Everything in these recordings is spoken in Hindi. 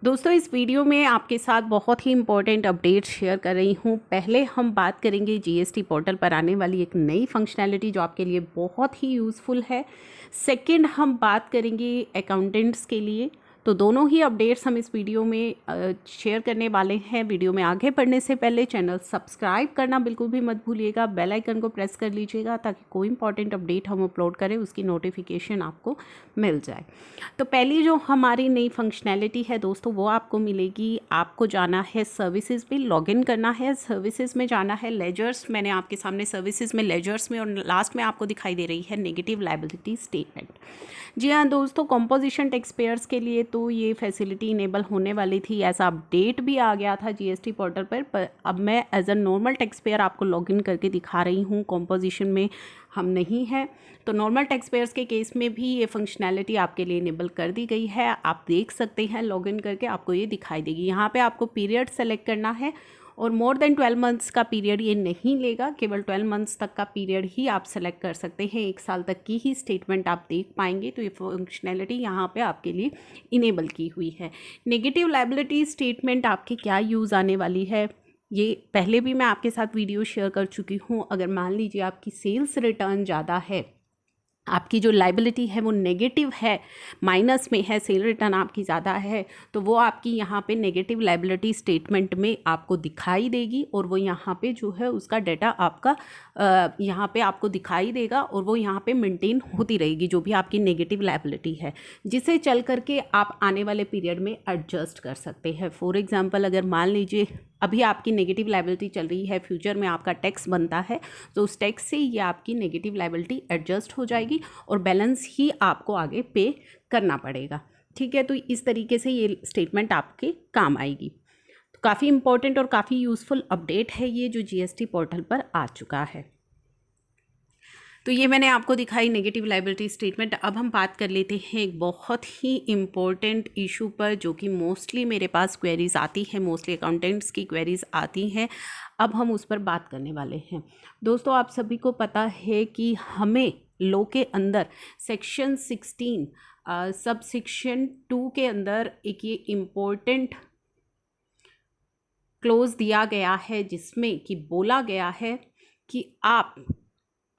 दोस्तों इस वीडियो में आपके साथ बहुत ही इम्पोर्टेंट अपडेट शेयर कर रही हूँ। पहले हम बात करेंगे जीएसटी पोर्टल पर आने वाली एक नई फंक्शनैलिटी जो आपके लिए बहुत ही यूज़फुल है। सेकंड हम बात करेंगे अकाउंटेंट्स के लिए। तो दोनों ही अपडेट्स हम इस वीडियो में शेयर करने वाले हैं। वीडियो में आगे बढ़ने से पहले चैनल सब्सक्राइब करना बिल्कुल भी मत भूलिएगा, बेल आइकन को प्रेस कर लीजिएगा ताकि कोई इंपॉर्टेंट अपडेट हम अपलोड करें उसकी नोटिफिकेशन आपको मिल जाए। तो पहली जो हमारी नई फंक्शनैलिटी है दोस्तों वो आपको मिलेगी। आपको जाना है सर्विसेज में, लॉगिन करना है, सर्विसेज में जाना है, लेजर्स, मैंने आपके सामने सर्विसेज में, लेजर्स में और लास्ट में आपको दिखाई दे रही है नेगेटिव लायबिलिटी स्टेटमेंट। जी हाँ दोस्तों, कॉम्पोजिशन टैक्स पेयर्स के लिए तो ये फैसिलिटी इनेबल होने वाली थी, ऐसा अपडेट भी आ गया था जीएसटी पोर्टल पर अब मैं as a normal tax payer आपको लॉगिन करके दिखा रही हूँ। कॉम्पोजिशन में हम नहीं हैं, तो नॉर्मल टैक्स पेयर्स के केस में भी ये फंक्शनैलिटी आपके लिए इनेबल कर दी गई है। आप देख सकते हैं, लॉगिन करके आपको ये दिखाई देगी। यहाँ पे आपको पीरियड सेलेक्ट करना है और मोर देन 12 मंथ्स का पीरियड ये नहीं लेगा, केवल 12 मंथ्स तक का पीरियड ही आप सेलेक्ट कर सकते हैं। 1 साल तक की ही स्टेटमेंट आप देख पाएंगे। तो ये फंक्शनैलिटी यहाँ पे आपके लिए इनेबल की हुई है। नेगेटिव लायबिलिटी स्टेटमेंट आपकी क्या यूज़ आने वाली है, ये पहले भी मैं आपके साथ वीडियो शेयर कर चुकी हूँ। अगर मान लीजिए आपकी सेल्स रिटर्न ज़्यादा है, आपकी जो लाइबिलिटी है वो नेगेटिव है, माइनस में है, सेल रिटर्न आपकी ज़्यादा है, तो वो आपकी यहाँ पे नेगेटिव लाइबिलिटी स्टेटमेंट में आपको दिखाई देगी और वो यहाँ पे जो है उसका डाटा आपका यहाँ पे आपको दिखाई देगा और वो यहाँ पे मेंटेन होती रहेगी जो भी आपकी नेगेटिव लाइबिलिटी है, जिसे चल करके आप आने वाले पीरियड में एडजस्ट कर सकते हैं। फॉर एग्जांपल, अगर मान लीजिए अभी आपकी नेगेटिव लायबिलिटी चल रही है, फ्यूचर में आपका टैक्स बनता है, तो उस टैक्स से ये आपकी नेगेटिव लायबिलिटी एडजस्ट हो जाएगी और बैलेंस ही आपको आगे पे करना पड़ेगा। ठीक है, तो इस तरीके से ये स्टेटमेंट आपके काम आएगी। तो काफ़ी इंपॉर्टेंट और काफ़ी यूज़फुल अपडेट है ये जो जीएसटी पोर्टल पर आ चुका है। तो ये मैंने आपको दिखाई नेगेटिव लायबिलिटी स्टेटमेंट। अब हम बात कर लेते हैं एक बहुत ही इम्पोर्टेंट इशू पर जो कि मोस्टली मेरे पास क्वेरीज आती है, मोस्टली अकाउंटेंट्स की क्वेरीज आती हैं। अब हम उस पर बात करने वाले हैं। दोस्तों आप सभी को पता है कि हमें लॉ के अंदर सेक्शन 16 सब सेक्शन 2 के अंदर एक ये इम्पोर्टेंट क्लोज दिया गया है जिसमें कि बोला गया है कि आप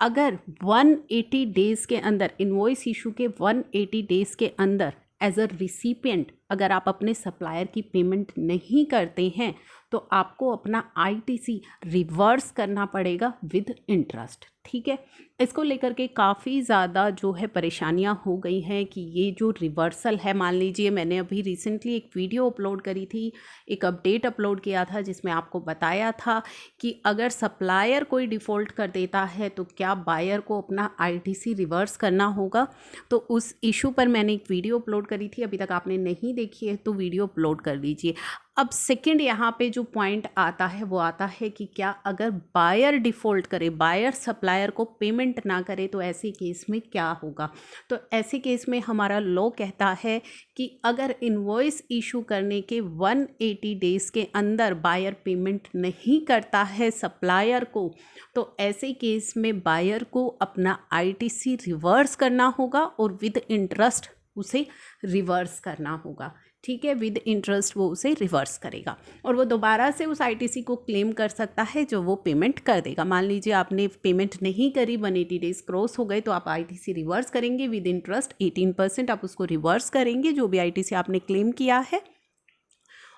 अगर 180 डेज़ के अंदर, इनवॉइस इशू के 180 डेज़ के अंदर एज अ रिसिपिएंट अगर आप अपने सप्लायर की पेमेंट नहीं करते हैं तो आपको अपना आईटीसी रिवर्स करना पड़ेगा विद इंटरेस्ट। ठीक है, इसको लेकर के काफ़ी ज़्यादा जो है परेशानियां हो गई हैं कि ये जो रिवर्सल है, मान लीजिए मैंने अभी रिसेंटली एक वीडियो अपलोड करी थी, एक अपडेट अपलोड किया था जिसमें आपको बताया था कि अगर सप्लायर कोई डिफ़ॉल्ट कर देता है तो क्या बायर को अपना आईटीसी रिवर्स करना होगा। तो उस इशू पर मैंने एक वीडियो अपलोड करी थी, अभी तक आपने नहीं देखी है तो वीडियो अपलोड कर लीजिए। अब सेकंड यहाँ पे जो पॉइंट आता है वो आता है कि क्या अगर बायर डिफ़ॉल्ट करे, बायर सप्लायर को पेमेंट ना करे, तो ऐसे केस में क्या होगा। तो ऐसे केस में हमारा लॉ कहता है कि अगर इनवॉइस इशू करने के 180 डेज़ के अंदर बायर पेमेंट नहीं करता है सप्लायर को, तो ऐसे केस में बायर को अपना आईटीसी रिवर्स करना होगा और विद इंटरेस्ट उसे रिवर्स करना होगा। ठीक है, विद इंटरेस्ट वो उसे रिवर्स करेगा और वो दोबारा से उस आईटीसी को क्लेम कर सकता है जो वो पेमेंट कर देगा। मान लीजिए आपने पेमेंट नहीं करी, 180 डेज़ क्रॉस हो गए, तो आप आईटीसी रिवर्स करेंगे विद इंटरेस्ट 18% आप उसको रिवर्स करेंगे जो भी आईटीसी आपने क्लेम किया है।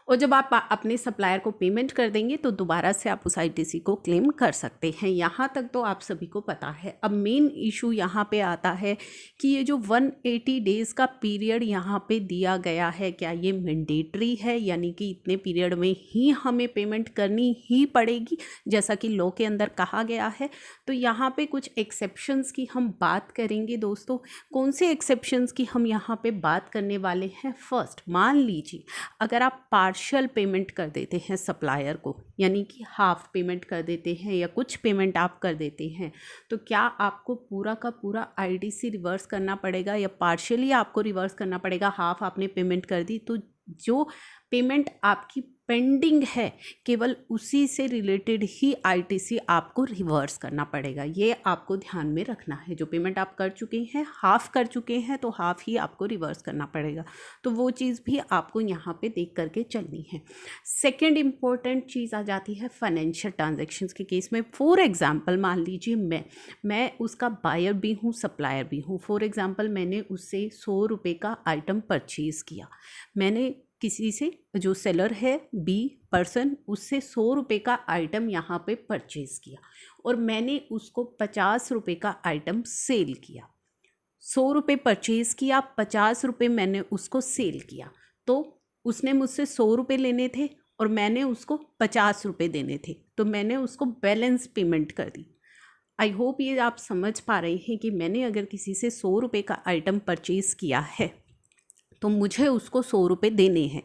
और जब आप अपने सप्लायर को पेमेंट कर देंगे तो दोबारा से आप उस आईटीसी को क्लेम कर सकते हैं। यहाँ तक तो आप सभी को पता है। अब मेन इशू यहाँ पे आता है कि ये जो 180 डेज़ का पीरियड यहाँ पे दिया गया है, क्या ये मैंडेटरी है, यानी कि इतने पीरियड में ही हमें पेमेंट करनी ही पड़ेगी जैसा कि लॉ के अंदर कहा गया है। तो यहाँ पे कुछ एक्सेप्शंस की हम बात करेंगे दोस्तों। कौन से एक्सेप्शंस की हम यहाँ पे बात करने वाले हैं। फर्स्ट, मान लीजिए अगर आप पार्शियल पेमेंट कर देते हैं सप्लायर को, यानी कि हाफ पेमेंट कर देते हैं या कुछ पेमेंट आप कर देते हैं, तो क्या आपको पूरा का पूरा आईटीसी रिवर्स करना पड़ेगा या पार्शियली आपको रिवर्स करना पड़ेगा। हाफ आपने पेमेंट कर दी तो जो पेमेंट आपकी पेंडिंग है केवल उसी से रिलेटेड ही आईटीसी आपको रिवर्स करना पड़ेगा। ये आपको ध्यान में रखना है। जो पेमेंट आप कर चुके हैं, हाफ़ कर चुके हैं, तो हाफ़ ही आपको रिवर्स करना पड़ेगा। तो वो चीज़ भी आपको यहाँ पे देख करके चलनी है। सेकेंड इम्पॉर्टेंट चीज़ आ जाती है फाइनेंशियल ट्रांजेक्शन्स के केस में। फॉर एग्ज़ाम्पल मान लीजिए मैं उसका बायर भी हूँ, सप्लायर भी हूँ। फॉर एग्ज़ाम्पल मैंने उससे 100 रुपये का आइटम परचेज़ किया। मैंने किसी से, जो सेलर है बी पर्सन, उससे 100 रुपये का आइटम यहाँ पे परचेज़ किया और मैंने उसको 50 रुपये का आइटम सेल किया। 100 रुपये परचेज़ किया, 50 रुपये मैंने उसको सेल किया। तो उसने मुझसे 100 रुपये लेने थे और मैंने उसको 50 रुपये देने थे, तो मैंने उसको बैलेंस पेमेंट कर दी। आई होप ये आप समझ पा रहे हैं कि मैंने अगर किसी से 100 रुपये का आइटम परचेज़ किया है तो मुझे उसको 100 रुपये देने हैं,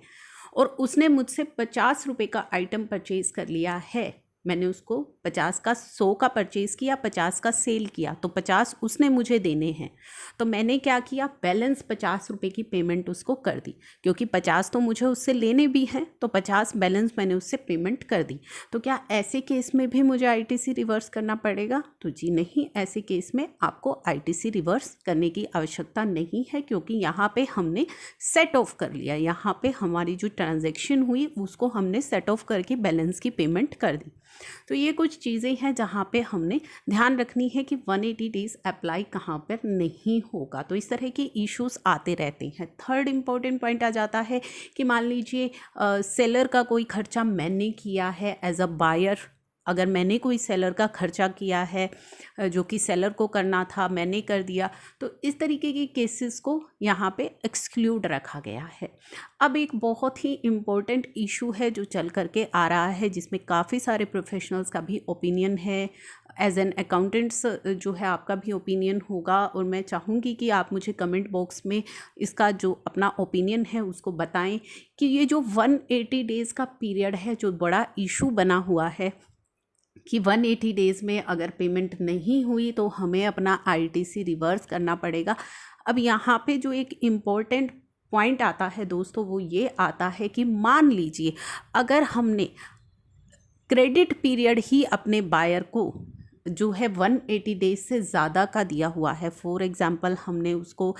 और उसने मुझसे 50 रुपये का आइटम परचेज़ कर लिया है। मैंने उसको 50 का 100 का परचेज़ किया, 50 का सेल किया, तो 50 उसने मुझे देने हैं। तो मैंने क्या किया, बैलेंस 50 रुपये की पेमेंट उसको कर दी, क्योंकि 50 तो मुझे उससे लेने भी हैं, तो 50 बैलेंस मैंने उससे पेमेंट कर दी। तो क्या ऐसे केस में भी मुझे आईटीसी रिवर्स करना पड़ेगा? तो जी नहीं, ऐसे केस में आपको आईटीसी रिवर्स करने की आवश्यकता नहीं है, क्योंकि यहाँ पे हमने सेट ऑफ कर लिया। यहाँ पे हमारी जो ट्रांजैक्शन हुई उसको हमने सेट ऑफ करके बैलेंस की पेमेंट कर दी। तो ये कुछ चीज़ें हैं जहाँ पे हमने ध्यान रखनी है कि 180 डेज़ अप्लाई कहाँ पर नहीं होगा। तो इस तरह के इश्यूज आते रहते हैं। थर्ड इम्पॉर्टेंट पॉइंट आ जाता है कि मान लीजिए सेलर का कोई खर्चा मैंने किया है एज अ बायर। अगर मैंने कोई सेलर का खर्चा किया है जो कि सेलर को करना था, मैंने कर दिया, तो इस तरीके के केसेस को यहाँ पे एक्सक्लूड रखा गया है। अब एक बहुत ही इम्पोर्टेंट इशू है जो चल करके आ रहा है, जिसमें काफ़ी सारे प्रोफेशनल्स का भी ओपिनियन है। एज एन अकाउंटेंट्स जो है आपका भी ओपिनियन होगा, और मैं चाहूँगी कि आप मुझे कमेंट बॉक्स में इसका जो अपना ओपिनियन है उसको बताएं कि ये जो 180 डेज़ का पीरियड है जो बड़ा इशू बना हुआ है कि 180 डेज़ में अगर पेमेंट नहीं हुई तो हमें अपना आईटीसी रिवर्स करना पड़ेगा। अब यहाँ पे जो एक इम्पॉर्टेंट पॉइंट आता है दोस्तों, वो ये आता है कि मान लीजिए अगर हमने क्रेडिट पीरियड ही अपने बायर को जो है 180 डेज़ से ज़्यादा का दिया हुआ है, फॉर एग्ज़ाम्पल हमने उसको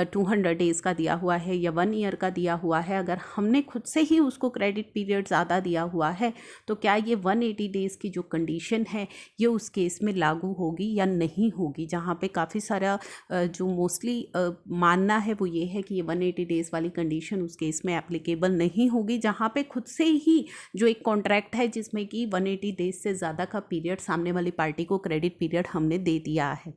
200 डेज़ का दिया हुआ है या 1 ईयर का दिया हुआ है, अगर हमने खुद से ही उसको क्रेडिट पीरियड ज़्यादा दिया हुआ है, तो क्या ये 180 डेज़ की जो कंडीशन है ये उस केस में लागू होगी या नहीं होगी? जहाँ पे काफ़ी सारा जो मोस्टली मानना है वो ये है कि ये 180 डेज़ वाली कंडीशन उस केस में एप्लीकेबल नहीं होगी, जहाँ पे खुद से ही जो एक कॉन्ट्रैक्ट है जिसमें कि 180 डेज़ से ज़्यादा का पीरियड सामने वाली पार्टी को क्रेडिट पीरियड हमने दे दिया है।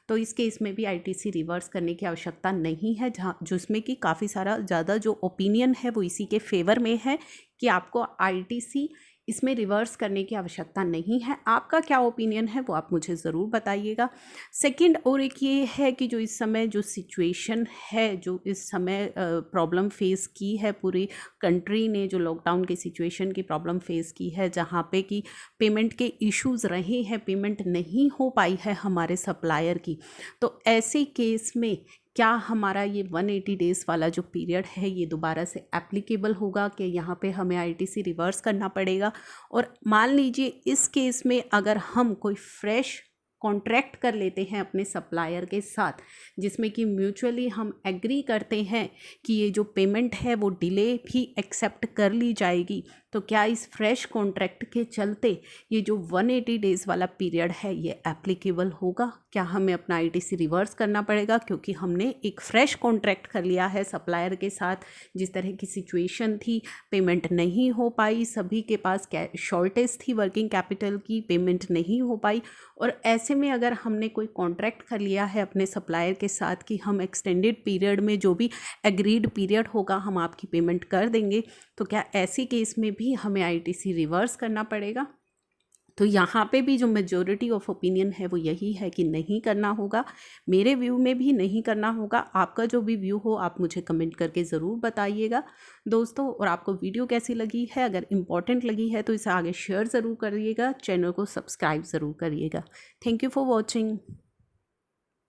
तो इस केस में भी आईटीसी रिवर्स करने की आवश्यकता नहीं है, जहाँ जिसमें कि काफ़ी सारा ज़्यादा जो ओपिनियन है वो इसी के फेवर में है कि आपको आईटीसी इसमें रिवर्स करने की आवश्यकता नहीं है। आपका क्या ओपिनियन है वो आप मुझे ज़रूर बताइएगा। सेकंड और एक ये है कि जो इस समय जो सिचुएशन है, जो इस समय प्रॉब्लम फेस की है पूरी कंट्री ने, जो लॉकडाउन की सिचुएशन की प्रॉब्लम फेस की है, जहाँ पे कि पेमेंट के इश्यूज़ रहे हैं, पेमेंट नहीं हो पाई है हमारे सप्लायर की, तो ऐसे केस में क्या हमारा ये 180 डेज़ वाला जो पीरियड है ये दोबारा से एप्लीकेबल होगा कि यहाँ पे हमें आईटीसी रिवर्स करना पड़ेगा? और मान लीजिए इस केस में अगर हम कोई फ्रेश कॉन्ट्रैक्ट कर लेते हैं अपने सप्लायर के साथ, जिसमें कि म्यूचुअली हम एग्री करते हैं कि ये जो पेमेंट है वो डिले भी एक्सेप्ट कर ली जाएगी, तो क्या इस फ्रेश कॉन्ट्रैक्ट के चलते ये जो 180 डेज़ वाला पीरियड है ये एप्लीकेबल होगा? क्या हमें अपना आईटीसी रिवर्स करना पड़ेगा क्योंकि हमने एक फ़्रेश कॉन्ट्रैक्ट कर लिया है सप्लायर के साथ? जिस तरह की सिचुएशन थी, पेमेंट नहीं हो पाई, सभी के पास शॉर्टेज थी वर्किंग कैपिटल की, पेमेंट नहीं हो पाई, और ऐसे में अगर हमने कोई कॉन्ट्रैक्ट कर लिया है अपने सप्लायर के साथ कि हम एक्सटेंडेड पीरियड में जो भी एग्रीड पीरियड होगा हम आपकी पेमेंट कर देंगे, तो क्या ऐसे केस में भी हमें आईटीसी रिवर्स करना पड़ेगा? तो यहाँ पे भी जो मेजॉरिटी ऑफ ओपिनियन है वो यही है कि नहीं करना होगा। मेरे व्यू में भी नहीं करना होगा। आपका जो भी व्यू हो आप मुझे कमेंट करके ज़रूर बताइएगा दोस्तों। और आपको वीडियो कैसी लगी है, अगर इम्पॉर्टेंट लगी है तो इसे आगे शेयर ज़रूर करिएगा, चैनल को सब्सक्राइब ज़रूर करिएगा। Thank you for watching.